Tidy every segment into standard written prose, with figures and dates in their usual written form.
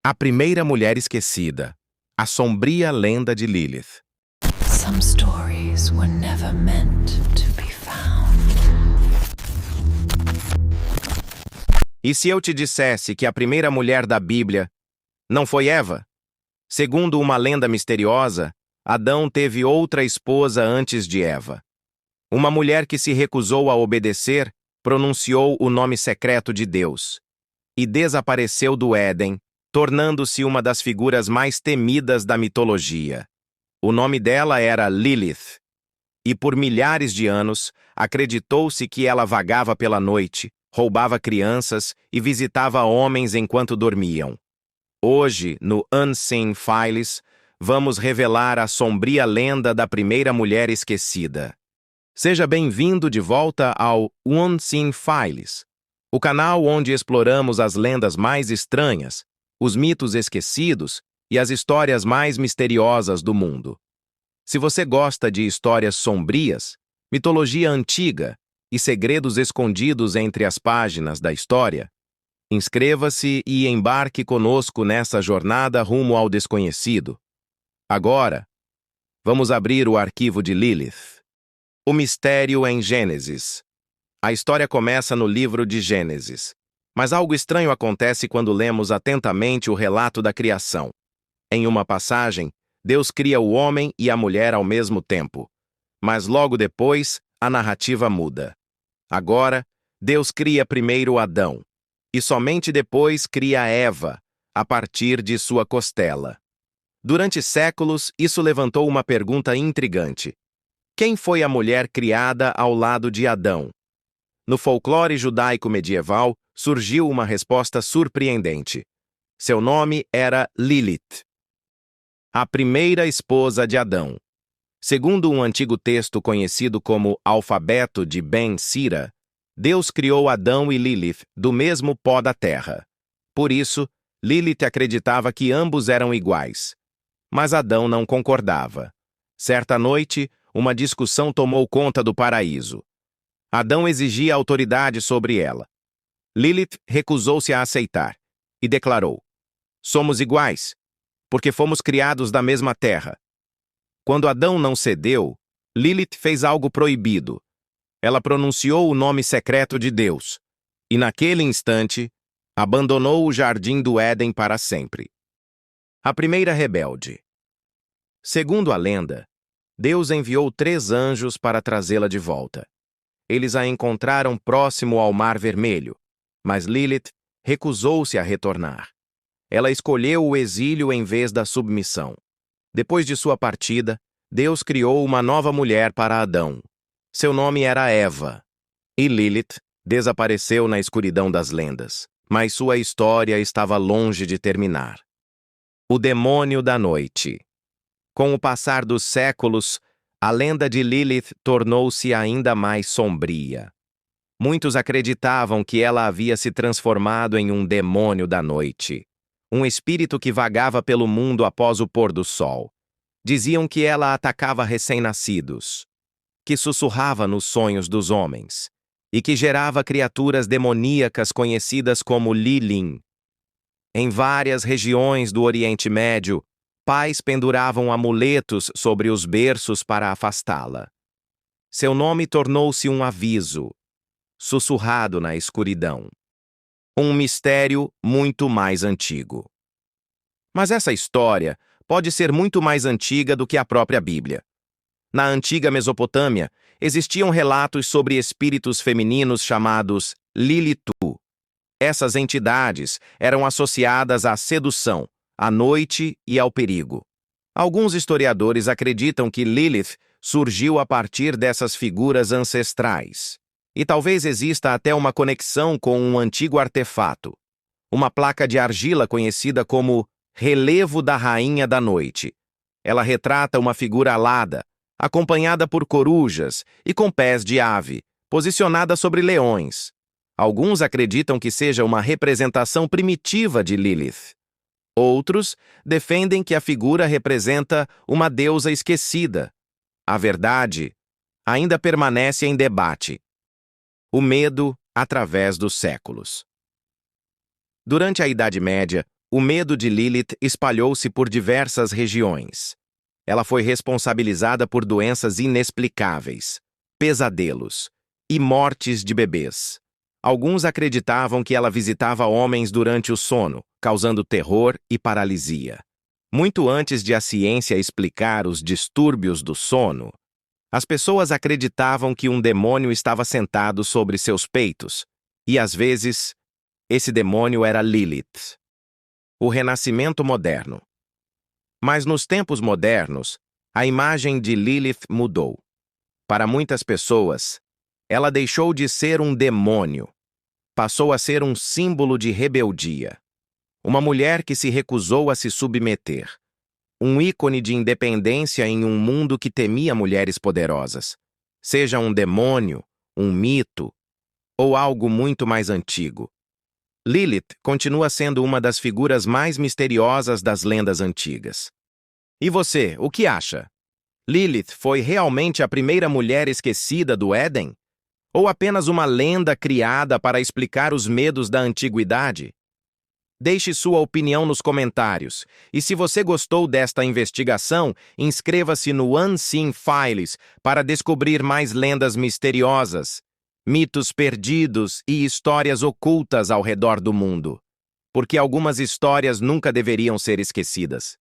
A primeira mulher esquecida. A sombria lenda de Lilith. Some stories were never meant to be found. E se eu te dissesse que a primeira mulher da Bíblia não foi Eva? Segundo uma lenda misteriosa, Adão teve outra esposa antes de Eva. Uma mulher que se recusou a obedecer pronunciou o nome secreto de Deus e desapareceu do Éden, tornando-se uma das figuras mais temidas da mitologia. O nome dela era Lilith, e por milhares de anos acreditou-se que ela vagava pela noite, roubava crianças e visitava homens enquanto dormiam. Hoje, no Unseen Files, vamos revelar a sombria lenda da primeira mulher esquecida. Seja bem-vindo de volta ao Unseen Files, o canal onde exploramos as lendas mais estranhas, os mitos esquecidos e as histórias mais misteriosas do mundo. Se você gosta de histórias sombrias, mitologia antiga e segredos escondidos entre as páginas da história, inscreva-se e embarque conosco nessa jornada rumo ao desconhecido. Agora, vamos abrir o arquivo de Lilith. O mistério em Gênesis. A história começa no livro de Gênesis, mas algo estranho acontece quando lemos atentamente o relato da criação. Em uma passagem, Deus cria o homem e a mulher ao mesmo tempo, mas logo depois a narrativa muda. Agora, Deus cria primeiro Adão, e somente depois cria Eva, a partir de sua costela. Durante séculos, isso levantou uma pergunta intrigante. Quem foi a mulher criada ao lado de Adão? No folclore judaico medieval, surgiu uma resposta surpreendente. Seu nome era Lilith, a primeira esposa de Adão. Segundo um antigo texto conhecido como Alfabeto de Ben Sira, Deus criou Adão e Lilith do mesmo pó da terra. Por isso, Lilith acreditava que ambos eram iguais. Mas Adão não concordava. Certa noite, uma discussão tomou conta do paraíso. Adão exigia autoridade sobre ela. Lilith recusou-se a aceitar e declarou: "Somos iguais, porque fomos criados da mesma terra." Quando Adão não cedeu, Lilith fez algo proibido. Ela pronunciou o nome secreto de Deus e, naquele instante, abandonou o jardim do Éden para sempre. A primeira rebelde. Segundo a lenda, Deus enviou 3 anjos para trazê-la de volta. Eles a encontraram próximo ao Mar Vermelho, mas Lilith recusou-se a retornar. Ela escolheu o exílio em vez da submissão. Depois de sua partida, Deus criou uma nova mulher para Adão. Seu nome era Eva. E Lilith desapareceu na escuridão das lendas, mas sua história estava longe de terminar. O demônio da noite. Com o passar dos séculos, a lenda de Lilith tornou-se ainda mais sombria. Muitos acreditavam que ela havia se transformado em um demônio da noite, um espírito que vagava pelo mundo após o pôr do sol. Diziam que ela atacava recém-nascidos, que sussurrava nos sonhos dos homens e que gerava criaturas demoníacas conhecidas como Lilin. Em várias regiões do Oriente Médio, pais penduravam amuletos sobre os berços para afastá-la. Seu nome tornou-se um aviso, sussurrado na escuridão. Um mistério muito mais antigo. Mas essa história pode ser muito mais antiga do que a própria Bíblia. Na antiga Mesopotâmia, existiam relatos sobre espíritos femininos chamados Lilitu. Essas entidades eram associadas à sedução, à noite e ao perigo. Alguns historiadores acreditam que Lilith surgiu a partir dessas figuras ancestrais. E talvez exista até uma conexão com um antigo artefato, uma placa de argila conhecida como Relevo da Rainha da Noite. Ela retrata uma figura alada, acompanhada por corujas e com pés de ave, posicionada sobre leões. Alguns acreditam que seja uma representação primitiva de Lilith. Outros defendem que a figura representa uma deusa esquecida. A verdade ainda permanece em debate. O medo através dos séculos. Durante a Idade Média, O medo de Lilith espalhou-se por diversas regiões. Ela foi responsabilizada por doenças inexplicáveis, pesadelos e mortes de bebês. Alguns acreditavam que ela visitava homens durante o sono, causando terror e paralisia. Muito antes de a ciência explicar os distúrbios do sono, as pessoas acreditavam que um demônio estava sentado sobre seus peitos, e às vezes, esse demônio era Lilith. O renascimento moderno. Mas nos tempos modernos, a imagem de Lilith mudou. Para muitas pessoas, ela deixou de ser um demônio. Passou a ser um símbolo de rebeldia. Uma mulher que se recusou a se submeter. Um ícone de independência em um mundo que temia mulheres poderosas. Seja um demônio, um mito ou algo muito mais antigo. Lilith continua sendo uma das figuras mais misteriosas das lendas antigas. E você, o que acha? Lilith foi realmente a primeira mulher esquecida do Éden? Ou apenas uma lenda criada para explicar os medos da antiguidade? Deixe sua opinião nos comentários. E se você gostou desta investigação, inscreva-se no Unseen Files para descobrir mais lendas misteriosas, mitos perdidos e histórias ocultas ao redor do mundo. Porque algumas histórias nunca deveriam ser esquecidas.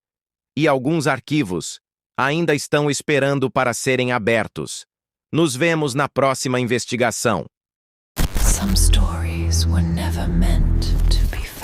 E alguns arquivos ainda estão esperando para serem abertos. Nos vemos na próxima investigação. Some stories were never meant to be found.